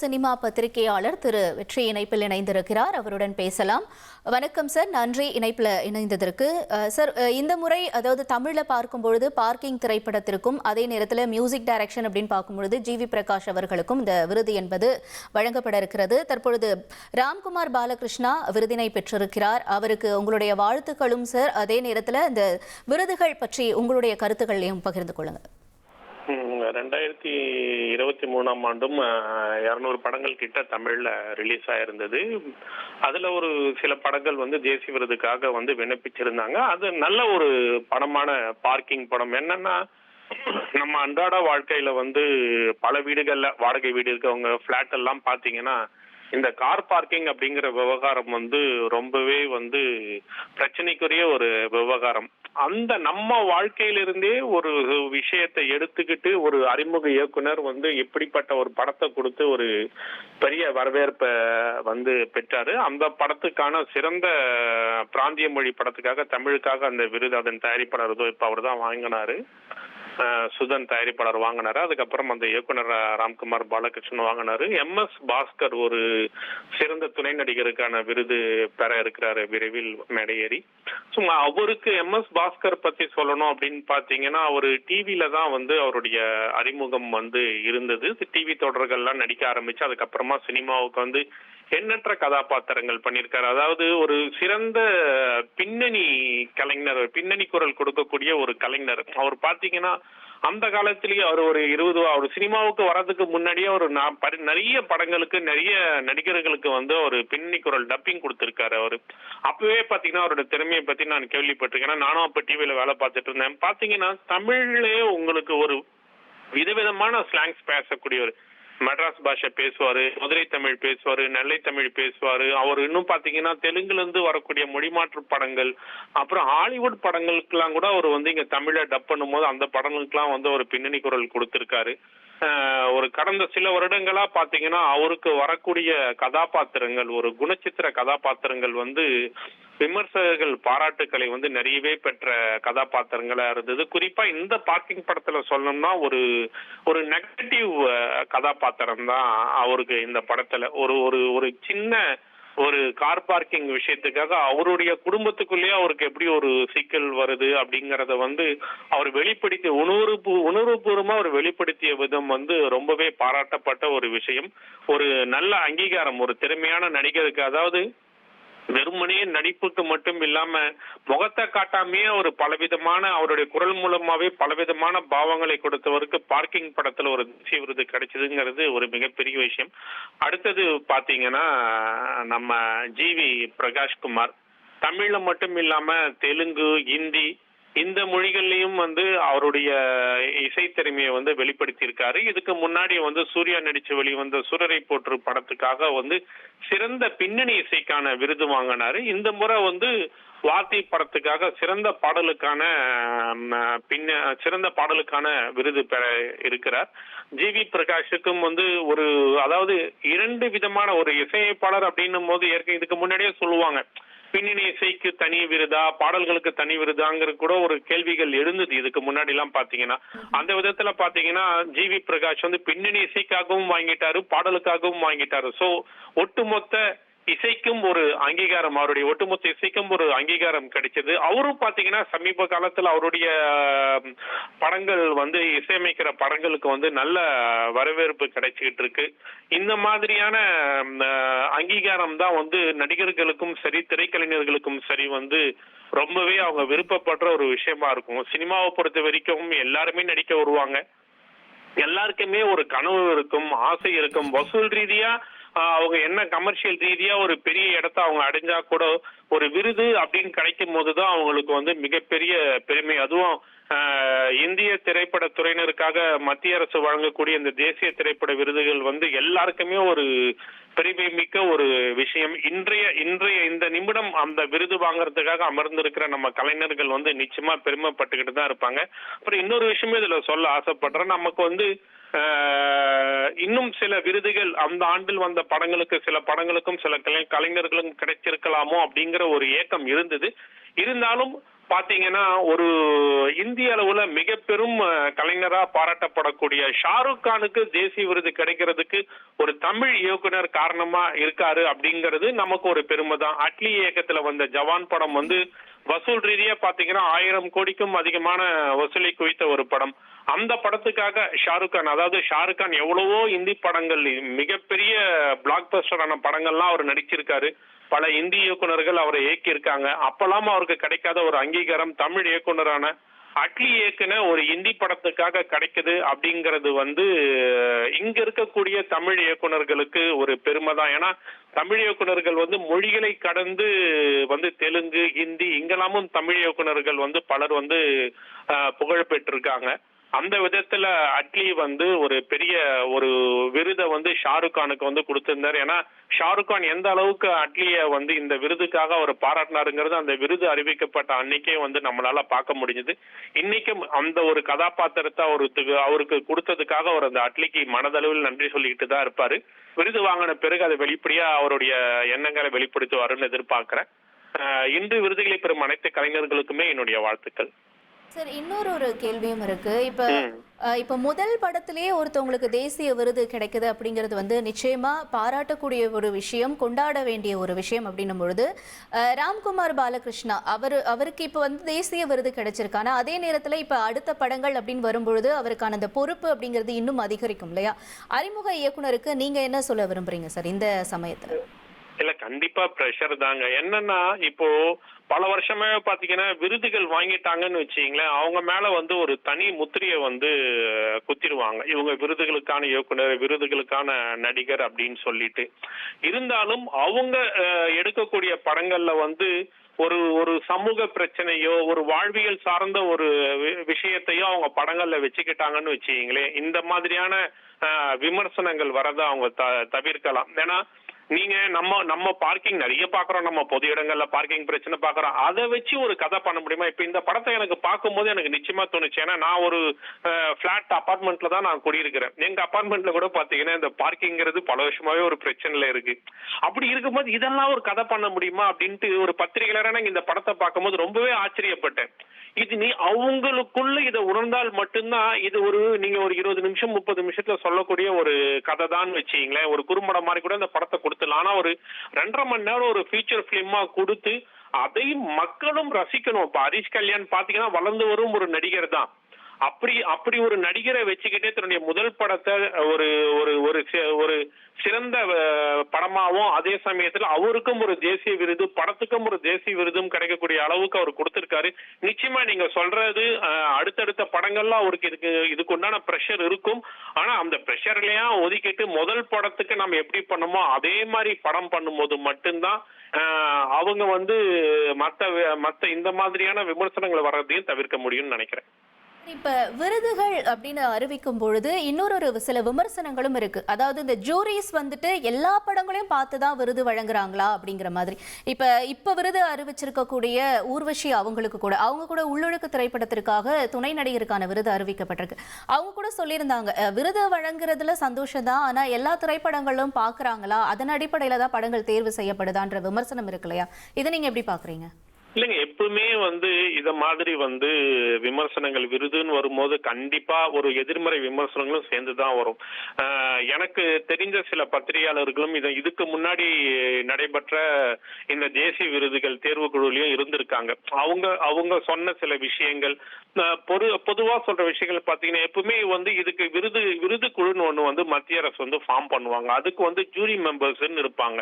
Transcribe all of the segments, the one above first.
Cinema பத்திரிகையாளர் திரு வெற்றி இணைப்பில் இணைந்திருக்கிறார். அவருடன் பேசலாம். வணக்கம் சார், நன்றி இணைப்பில் இணைந்ததற்கு. சார், இந்த முறை அதாவது தமிழில் பார்க்கும்பொழுது பார்க்கிங் திரைப்படத்திற்கும் அதே நேரத்தில் மியூசிக் டைரக்ஷன் அப்படின்னு பார்க்கும்பொழுது ஜிவி பிரகாஷ் அவர்களுக்கும் இந்த விருது என்பது வழங்கப்பட இருக்கிறது. தற்பொழுது ராம்குமார் பாலகிருஷ்ணா விருதினை பெற்றிருக்கிறார். அவருக்கு உங்களுடைய வாழ்த்துக்களும் சார். அதே நேரத்தில் இந்த விருதுகள் பற்றி உங்களுடைய கருத்துக்களையும் பகிர்ந்து கொள்ளுங்கள். 2023ஆம் ஆண்டும் 200 படங்கள் கிட்ட தமிழ்ல ரிலீஸ் ஆயிருந்தது. அதுல ஒரு சில படங்கள் தேசிய விருதுக்காக விண்ணப்பிச்சிருந்தாங்க. அது நல்ல ஒரு படமான பார்க்கிங் படம். என்னன்னா, நம்ம அன்றாட வாழ்க்கையில பல வீடுகள்ல வாடகை வீடு இருக்கவங்க பிளாட் எல்லாம் பாத்தீங்கன்னா, இந்த கார் பார்க்கிங் அப்படிங்கிற விவகாரம் ரொம்பவே பிரச்சனைக்குரிய ஒரு விவகாரம். அந்த நம்ம வாழ்க்கையிலிருந்தே ஒரு விஷயத்தை எடுத்துக்கிட்டு ஒரு அறிமுக இயக்குனர் எப்படிப்பட்ட ஒரு படத்தை கொடுத்து ஒரு பெரிய வரவேற்பை பெற்றாரு. அந்த படத்துக்கான சிறந்த பிராந்திய மொழி படத்துக்காக தமிழுக்காக அந்த விருது அதன் தயாரிப்பாளர் இப்ப அவர் தான் வாங்கினாரு. சுதன் தயாரிப்பாளர் வாங்கினாரு. அதுக்கப்புறம் அந்த இயக்குனர் ராம்குமார் பாலகிருஷ்ணன் வாங்கினாரு. MS பாஸ்கர் ஒரு சிறந்த துணை நடிகருக்கான விருது பெற இருக்கிறாரு விரைவில் மேடையேறி. சும்மா அவருக்கு MS பாஸ்கர் பத்தி சொல்லணும் அப்படின்னு பாத்தீங்கன்னா, அவரு டிவில தான் அவருடைய அறிமுகம் இருந்தது. டிவி தொடர்கள்லாம் நடிக்க ஆரம்பிச்சு அதுக்கப்புறமா சினிமாவுக்கு எண்ணற்ற கதாபாத்திரங்கள் பண்ணியிருக்காரு. அதாவது ஒரு சிறந்த பின்னணி கலைஞர், பின்னணி குரல் கொடுக்கக்கூடிய ஒரு கலைஞர். அவர் பாத்தீங்கன்னா அந்த காலத்திலேயே அவர் ஒரு அவர் சினிமாவுக்கு வர்றதுக்கு முன்னாடியே ஒரு நிறைய படங்களுக்கு நிறைய நடிகர்களுக்கு ஒரு பின்னணி குரல் டப்பிங் கொடுத்திருக்காரு. அவரு அப்பவே பாத்தீங்கன்னா அவரோட திறமையை பத்தி நான் கேள்விப்பட்டிருக்கேன். நானும் அப்ப டிவில வேலை பார்த்துட்டு இருந்தேன். பாத்தீங்கன்னா தமிழ்லயே உங்களுக்கு ஒரு விதவிதமான ஸ்லாங்ஸ் பேசக்கூடிய ஒரு மெட்ராஸ் பாஷை பேசுவாரு, மதுரை தமிழ் பேசுவாரு, நெல்லை தமிழ் பேசுவாரு. அவர் இன்னும் பாத்தீங்கன்னா தெலுங்குல இருந்து வரக்கூடிய மொழிமாற்று படங்கள், அப்புறம் ஹாலிவுட் படங்களுக்கெல்லாம் கூட அவர் இங்க தமிழ டப் பண்ணும் போது அந்த படங்களுக்கெல்லாம் ஒரு பின்னணி குரல் கொடுத்திருக்காரு. ஒரு கடந்த சில வருடங்களா பாத்தீங்கன்னா அவருக்கு வரக்கூடிய கதாபாத்திரங்கள், ஒரு குணச்சித்திர கதாபாத்திரங்கள் விமர்சகர்கள் பாராட்டுக்களை நிறையவே பெற்ற கதாபாத்திரங்களா இருந்தது. குறிப்பா இந்த பார்க்கிங் படத்துல சொல்லணும்னா ஒரு நெகட்டிவ் கதாபாத்திரம் தான் அவருக்கு இந்த படத்துல. ஒரு சின்ன ஒரு கார் பார்க்கிங் விஷயத்துக்காக அவருடைய குடும்பத்துக்குள்ளேயே அவருக்கு எப்படி ஒரு சிக்கல் வருது அப்படிங்கறத அவர் வெளிப்படுத்திய உணர்வுபூர்வமா அவர் வெளிப்படுத்திய விதம் ரொம்பவே பாராட்டப்பட்ட ஒரு விஷயம். ஒரு நல்ல அங்கீகாரம் ஒரு திறமையான நடிகருக்கு. அதாவது வெறுமனே நடிப்புக்கு மட்டும் இல்லாம முகத்தை காட்டாமே ஒரு பலவிதமான அவருடைய குரல் மூலமாவே பலவிதமான பாவங்களை கொடுத்தவருக்கு பார்க்கிங் படத்துல ஒரு தேசிய விருது கிடைச்சதுங்கிறது ஒரு மிகப்பெரிய விஷயம். அடுத்தது பாத்தீங்கன்னா நம்ம ஜிவி பிரகாஷ்குமார் தமிழ்ல மட்டும் இல்லாம தெலுங்கு, ஹிந்தி இந்த மொழிகள்லயும் அவருடைய இசை திறமையை வெளிப்படுத்தி இருக்காரு. இதுக்கு முன்னாடி சூர்யா நடிச்சு வெளிவந்த சூரரை போற்று படத்துக்காக சிறந்த பின்னணி இசைக்கான விருது வாங்கினாரு. இந்த முறை வாத்தி படத்துக்காக சிறந்த பாடலுக்கான விருது பெற இருக்கிறார். ஜிவி பிரகாஷுக்கும் ஒரு அதாவது இரண்டு விதமான ஒரு இசையமைப்பாளர் அப்படின்னும் போது இதுக்கு முன்னாடியே சொல்லுவாங்க, பின்னணி இசைக்கு தனி விருதா, பாடல்களுக்கு தனி விருதாங்கிற கூட ஒரு கேள்விகள் எழுந்தது இதுக்கு முன்னாடி எல்லாம் பாத்தீங்கன்னா. அந்த விதத்துல பாத்தீங்கன்னா ஜிவி பிரகாஷ் பின்னணி இசைக்காகவும் வாங்கிட்டாரு, பாடலுக்காகவும் வாங்கிட்டாரு. சோ ஒட்டுமொத்த இசைக்கும் ஒரு அங்கீகாரம், அவருடைய ஒட்டுமொத்த இசைக்கும் ஒரு அங்கீகாரம் கிடைச்சது. அவரும் பாத்தீங்கன்னா சமீப காலத்துல அவருடைய படங்கள் இசையமைக்கிற படங்களுக்கு நல்ல வரவேற்பு கிடைச்சிட்டு இருக்கு. இந்த மாதிரியான அங்கீகாரம் தான் நடிகர்களுக்கும் சரி திரைக்கலைஞர்களுக்கும் சரி ரொம்பவே அவங்க விருப்பப்படுற ஒரு விஷயமா இருக்கும். சினிமாவை பொறுத்த வரைக்கும் எல்லாருமே நடிக்க வருவாங்க. எல்லாருக்குமே ஒரு கனவு இருக்கும், ஆசை இருக்கும். வசூல் ரீதியா அவங்க என்ன கமர்ஷியல் ரீதியா ஒரு பெரிய இடத்த அவங்க அடைஞ்சா கூட ஒரு விருது அப்படின்னு கிடைக்கும் போதுதான் அவங்களுக்கு மிகப்பெரிய பெருமை. அதுவும் இந்திய திரைப்பட துறையினருக்காக மத்திய அரசு வழங்கக்கூடிய இந்த தேசிய திரைப்பட விருதுகள் எல்லாருக்குமே ஒரு பெருமை மிக்க ஒரு விஷயம். இன்றைய இந்த நிமிடம் அந்த விருது வாங்குறதுக்காக அமர்ந்திருக்கிற நம்ம கலைஞர்கள் நிச்சயமா பெருமைப்பட்டுக்கிட்டு தான் இருப்பாங்க. அப்புறம் இன்னொரு விஷயமே இதுல சொல்ல ஆசைப்படுறேன். நமக்கு இன்னும் சில விருதுகள் அந்த ஆண்டில் வந்த படங்களுக்கு, சில படங்களுக்கும் சில கலைஞர்களுக்கும் கிடைச்சிருக்கலாமோ அப்படிங்கிற ஒரு ஏக்கம் இருந்தது. இருந்தாலும் பாத்தீங்கன்னா ஒரு இந்திய அளவுல மிக பெரும் கலைஞரா பாராட்டப்படக்கூடிய ஷாருக் கானுக்கு தேசிய விருது கிடைக்கிறதுக்கு ஒரு தமிழ் இயக்குனர் காரணமா இருக்காரு அப்படிங்கிறது நமக்கு ஒரு பெருமை தான். அட்லி இயக்கத்துல வந்த ஜவான் படம் வந்து வசூல் ரீதியா பாத்தீங்கன்னா 1000 கோடிக்கும் அதிகமான வசூலை குவித்த ஒரு படம். அந்த படத்துக்காக ஷாருக் கான், அதாவது ஷாருக் கான் எவ்வளவோ இந்தி படங்கள், மிகப்பெரிய பிளாக் பஸ்டரான படங்கள்லாம் அவர் நடிச்சிருக்காரு. பல இந்தி இயக்குனர்கள் அவரை இயக்கியிருக்காங்க. அப்பெல்லாம் அவருக்கு கிடைக்காத ஒரு அங்கீகாரம் தமிழ் இயக்குனரான அட்லி இயக்குன ஒரு இந்தி படத்துக்காக கிடைக்குது அப்படிங்கிறது வந்து இங்க இருக்கக்கூடிய தமிழ் இயக்குனர்களுக்கு ஒரு பெருமை தான். ஏன்னா தமிழ் இயக்குனர்கள் வந்து மொழிகளை கடந்து வந்து தெலுங்கு, ஹிந்தி இங்கெல்லாமும் தமிழ் இயக்குனர்கள் வந்து பலர் வந்து புகழ் பெற்றிருக்காங்க. அந்த விதத்துல அட்லி வந்து ஒரு பெரிய ஒரு விருதை வந்து ஷாருக் கானுக்கு வந்து கொடுத்திருந்தார். ஏன்னா ஷாருக் கான் எந்த அளவுக்கு அட்லிய வந்து இந்த விருதுக்காக அவர் பாராட்டினாருங்கிறது அந்த விருது அறிவிக்கப்பட்ட அன்னைக்கே வந்து நம்மளால பார்க்க முடிஞ்சது. இன்னைக்கும் அந்த ஒரு கதாபாத்திரத்தை அவருக்கு கொடுத்ததுக்காக அவர் அந்த அட்லிக்கு மனதளவில் நன்றி சொல்லிக்கிட்டு தான் இருப்பாரு. விருது வாங்கின பிறகு அதை வெளிப்படையா அவருடைய எண்ணங்களை வெளிப்படுத்துவாருன்னு எதிர்பார்க்கிறேன். இன்று விருதுகளை பெறும் அனைத்து கலைஞர்களுக்குமே என்னுடைய வாழ்த்துக்கள். சார், இன்னொரு ஒரு கேள்வியும் இருக்கு. இப்ப முதல் படத்திலேயே ஒருத்தவங்களுக்கு தேசிய விருது கிடைக்குது அப்படிங்கிறது வந்து நிச்சயமா பாராட்டக்கூடிய ஒரு விஷயம், கொண்டாட வேண்டிய ஒரு விஷயம் அப்படின்னும் பொழுது ராம்குமார் பாலகிருஷ்ணா அவருக்கு இப்ப வந்து தேசிய விருது கிடைச்சிருக்கானா, அதே நேரத்துல இப்ப அடுத்த படங்கள் அப்படின்னு வரும்பொழுது அவருக்கான அந்த பொறுப்பு அப்படிங்கிறது இன்னும் அதிகரிக்கும் இல்லையா? அறிமுக இயக்குனருக்கு நீங்க என்ன சொல்ல விரும்புறீங்க சார் இந்த சமயத்துல? இல்ல, கண்டிப்பா பிரஷர் தாங்க. என்னன்னா இப்போ பல வருஷமே பாத்தீங்கன்னா விருதுகள் வாங்கிட்டாங்கன்னு வச்சீங்களேன், அவங்க மேல வந்து ஒரு தனி முத்திரையை வந்து குத்திடுவாங்க. இவங்க விருதுகளுக்கான இயக்குனர், விருதுகளுக்கான நடிகர் அப்படின்னு சொல்லிட்டு. இருந்தாலும் அவங்க எடுக்கக்கூடிய படங்கள்ல வந்து ஒரு ஒரு சமூக பிரச்சனையோ ஒரு வாழ்வியல் சார்ந்த ஒரு விஷயத்தையோ அவங்க படங்கள்ல வச்சுக்கிட்டாங்கன்னு வச்சுக்கீங்களேன், இந்த மாதிரியான விமர்சனங்கள் வரதை அவங்க தவிர்க்கலாம். ஏன்னா நீங்க நம்ம பார்க்கிங் நிறைய பாக்குறோம், நம்ம பொது இடங்கள்ல பார்க்கிங் பிரச்சனை பாக்குறோம். அதை வச்சு ஒரு கதை பண்ண முடியுமா? இப்ப இந்த படத்தை எனக்கு பார்க்கும்போது எனக்கு நிச்சயமா தோணுச்சு. ஏன்னா நான் ஒரு பிளாட் அபார்ட்மெண்ட்ல தான் நான் குடியிருக்கிறேன். எங்க அபார்ட்மெண்ட்ல கூட பாத்தீங்கன்னா இந்த பார்க்கிங்கிறது பல வருஷமாவே ஒரு பிரச்சனைல இருக்கு. அப்படி இருக்கும்போது இதெல்லாம் ஒரு கதை பண்ண முடியுமா அப்படின்ட்டு ஒரு பத்திரிகையாளரான இந்த படத்தை பார்க்கும்போது ரொம்பவே ஆச்சரியப்பட்டேன். இது அவங்களுக்குள்ள இதை உணர்ந்தால் மட்டும்தான் இது நீங்க ஒரு 20 நிமிஷம் 30 நிமிஷத்துல சொல்லக்கூடிய ஒரு கதை தான் வச்சீங்களேன். ஒரு குறும்படம் மாதிரி கூட இந்த படத்தை கொடுத்துடலாம். ஆனா ஒரு 2.5 மணி நேரம் ஒரு ஃபீச்சர் பிலிமா கொடுத்து அதை மக்களும் ரசிக்கணும். இப்ப ஹரிஷ் கல்யாண் பாத்தீங்கன்னா வளர்ந்து வரும் ஒரு நடிகர் தான். அப்படி ஒரு நடிகரை வச்சுக்கிட்டே தன்னுடைய முதல் படத்தை ஒரு ஒரு சிறந்த படமாவும், அதே சமயத்துல அவருக்கும் ஒரு தேசிய விருது, படத்துக்கும் ஒரு தேசிய விருதும் கிடைக்கக்கூடிய அளவுக்கு அவர் கொடுத்திருக்காரு. நிச்சயமா நீங்க சொல்றது அடுத்தடுத்த படங்கள்ல அவருக்கு இதுக்கு உண்டான பிரஷர் இருக்கும். ஆனா அந்த பிரஷர்லயா ஒதுக்கிட்டு முதல் படத்துக்கு நம்ம எப்படி பண்ணுமோ அதே மாதிரி படம் பண்ணும்போது மட்டும்தான் அவங்க வந்து மத்த இந்த மாதிரியான விமர்சனங்கள் வர்றதையும் தவிர்க்க முடியும்னு நினைக்கிறேன். இப்ப விருதுகள் அப்படின்னு அறிவிக்கும் பொழுது இன்னொரு சில விமர்சனங்களும் இருக்கு. அதாவது இந்த ஜூரிஸ் வந்துட்டு எல்லா படங்களையும் பார்த்துதான் விருது வழங்குறாங்களா அப்படிங்கிற மாதிரி. இப்ப விருது அறிவிச்சிருக்கக்கூடிய ஊர்வஷி அவங்க கூட உள்ளொழுக்கு திரைப்படத்திற்காக துணை நடிகருக்கான விருது அறிவிக்கப்பட்டிருக்கு. அவங்க கூட சொல்லியிருந்தாங்க விருது வழங்குறதுல சந்தோஷம் தான், ஆனா எல்லா திரைப்படங்களும் பாக்குறாங்களா, அதன் அடிப்படையில தான் படங்கள் தேர்வு செய்யப்படுதான்ற விமர்சனம் இருக்கு இல்லையா? இதை நீங்க எப்படி பாக்குறீங்க? இல்லைங்க, எப்பவுமே வந்து இத மாதிரி வந்து விமர்சனங்கள் விருதுன்னு வரும்போது கண்டிப்பா ஒரு எதிர்மறை விமர்சனங்களும் சேர்ந்துதான் வரும். எனக்கு தெரிஞ்ச சில பத்திரிகையாளர்களும் இதுக்கு முன்னாடி நடைபெற்ற இந்த தேசிய விருதுகள் தேர்வு குழுலையும் இருந்திருக்காங்க. அவங்க சொன்ன சில விஷயங்கள், பொதுவா சொல்ற விஷயங்கள் பாத்தீங்கன்னா எப்பவுமே வந்து இதுக்கு விருது குழுன்னு ஒண்ணு வந்து மத்திய அரசு வந்து ஃபார்ம் பண்ணுவாங்க. அதுக்கு வந்து ஜூரி மெம்பர்ஸ் இருப்பாங்க.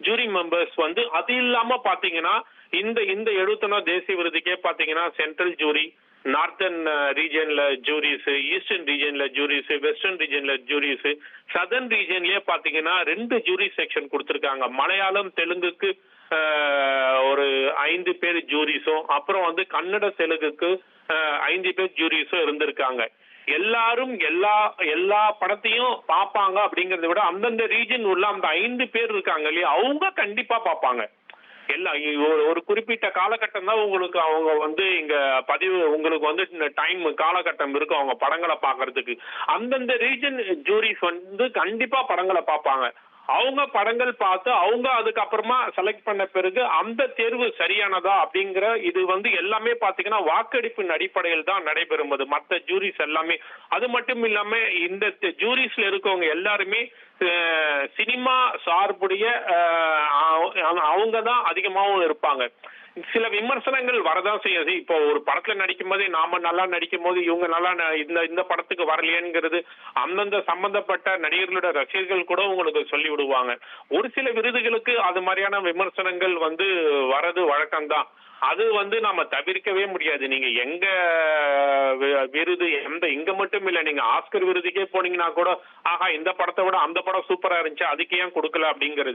ஜூரி மெம்பர்ஸ் வந்து அது இல்லாம பாத்தீங்கன்னா இந்த 71 தேசிய விருதுக்கே பாத்தீங்கன்னா சென்ட்ரல் ஜூரி, நார்த்தன் ரீஜன்ல ஜூரிஸ், ஈஸ்டர்ன் ரீஜன்ல ஜூரிஸ், வெஸ்டர்ன் ரீஜன்ல ஜூரிஸ், சதர்ன் ரீஜன்லயே பாத்தீங்கன்னா 2 ஜூரி செக்ஷன் கொடுத்திருக்காங்க. மலையாளம் தெலுங்குக்கு ஒரு 5 பேர் ஜூரிஸும், அப்புறம் வந்து கன்னட தெலுங்குக்கு 5 பேர் ஜூரிஸும் இருந்திருக்காங்க. எல்லாரும் எல்லா படத்தையும் பார்ப்பாங்க அப்படிங்கறத விட அந்தந்த ரீஜன் உள்ள அந்த 5 பேர் இருக்காங்க இல்லையா, அவங்க கண்டிப்பா பார்ப்பாங்க. ஒரு குறிப்பிட்ட காலகட்டம் தான் உங்களுக்கு அவங்க வந்து இங்க பதிவு உங்களுக்கு வந்து டைம் காலகட்டம் இருக்கும் அவங்க படங்களை பாக்குறதுக்கு. அந்தந்த ரீஜன் ஜூரிஸ் வந்து கண்டிப்பா படங்களை பார்ப்பாங்க. அவங்க படங்கள் பார்த்து அவங்க அதுக்கப்புறமா செலக்ட் பண்ண பிறகு அந்த தேர்வு சரியானதா அப்படிங்கிற இது வந்து எல்லாமே பாத்தீங்கன்னா வாக்கெடுப்பின் அடிப்படையில் தான் நடைபெறும். அது மற்ற ஜூரிஸ் எல்லாமே. அது மட்டும் இல்லாம இந்த ஜூரிஸ்ல இருக்கவங்க எல்லாருமே சினிமா சார்புடைய அவங்க தான் அதிகமாகவும் இருப்பாங்க. சில விமர்சனங்கள் வரதான் செய்யுது. இப்போ ஒரு படத்துல நடிக்கும் போதே நாம நல்லா நடிக்கும் போது இவங்க நல்லா இந்த படத்துக்கு வரலையேங்கிறது அந்தந்த சம்பந்தப்பட்ட நடிகர்களோட ரசிகர்கள் கூட உங்களுக்கு சொல்லி விடுவாங்க. ஒரு சில விருதுகளுக்கு அது மாதிரியான விமர்சனங்கள் வந்து வரது வழக்கம்தான். அது வந்து நாம தவிர்க்கவே முடியாது. நீங்க எங்க விருது இங்க மட்டும் இல்ல, நீங்க ஆஸ்கர் விருதுக்கே போனீங்கன்னா கூட ஆஹா இந்த படத்தை விட அந்த படம் சூப்பரா இருந்துச்சு அதுக்கு ஏன் கொடுக்கல அப்படிங்கிறது